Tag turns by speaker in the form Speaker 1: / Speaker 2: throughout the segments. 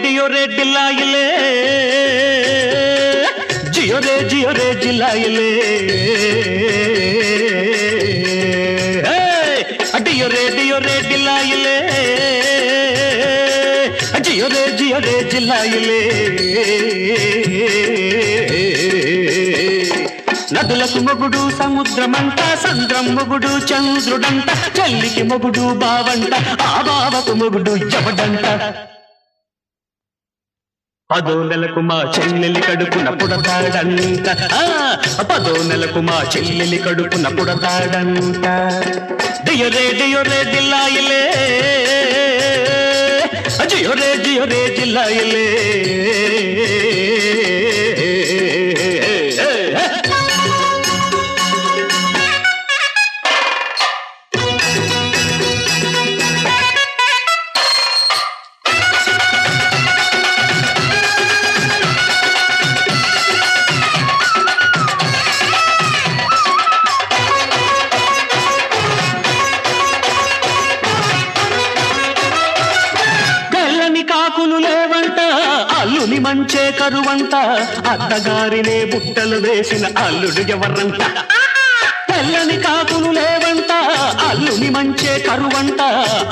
Speaker 1: जियो रे दिलाइले जियो रे जिलाइले डियो रे दिलाइले जियो रे जिलाइले నదులకు మొగుడు సముద్రమంట సంద్రం మొగుడు చంద్రుడంట చెల్లికి మొగుడు బావంట ఆ బావకు మొగుడు ఎవడంట పదో నెలకు మా చెల్లెలి కడుపున పుడతాడంట పదో నెలకు మా చెల్లెలి కడుపున పుడతాడంట డియో రే దిలాయిలే జియో రే జిలాయిలే కాకులు లేవంట అల్లుని మంచే కరువంట అత్తగారినే బుట్టలు వేసిన అల్లుడు ఎవరంట తెల్లని కాకులు లేవంట అల్లుని మంచే కరువంట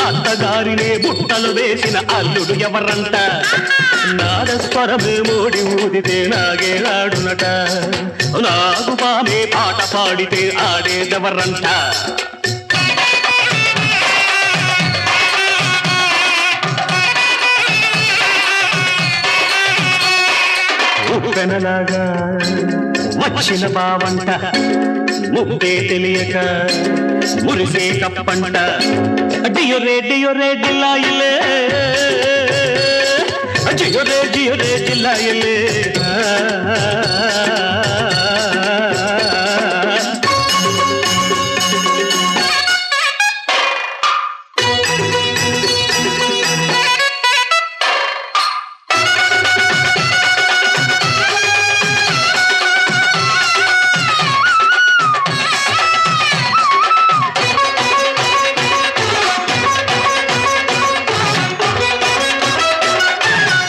Speaker 1: అత్తగారినే బుట్టలు వేసిన అల్లుడు ఎవరంట నాదస్వరమే మోడి ఊదితే నాగేలాడునట నాగు పామే పాట పాడితే ఆడేదెవరంట ఉప్పెనలాగా వచ్చిన బావంట ముద్దే తెలియక మురిసే కప్పంట డియో రే దిలాయిలే జియో రే దిలాయిలే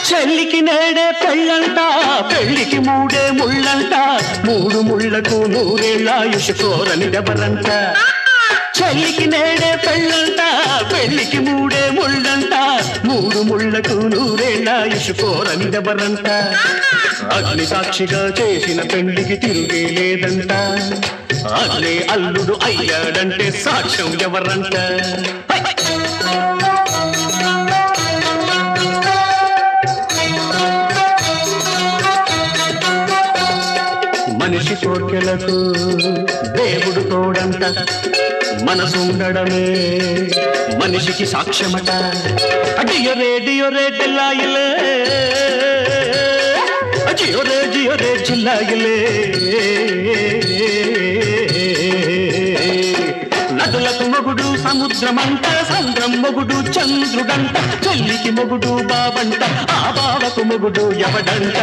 Speaker 1: చెల్లికి నేడే పెళ్ళంట పెళ్లికి మూడే ముళ్ళంట మూడు ముళ్లకు నూరేళ్ళాయుష్ కోరనిదెవరంట చెల్లికి నేడే పెళ్ళంట పెళ్లికి మూడే ముళ్ళంట మూడు ముళ్లకు నూరేళ్ళాయుష్ కోరనిదెవరంట అగ్ని సాక్షిగా చేసిన పెళ్లికి తిరుగే లేదంట అగ్ని అల్లుడు అయ్యాడంటే సాక్ష్యం ఎవరంట మనిషి కోర్కెలకు దేవుడు తోడంట మనసుండడమే మనిషికి సాక్ష్యమట డియో రే దిలాయిలే జియో రే జిలాయిలే నదులకు మొగుడు సముద్రమంట సంద్రం మొగుడు చంద్రుడంట చెల్లికి మొగుడు బావంట ఆ బావకు మొగుడు ఎవడంట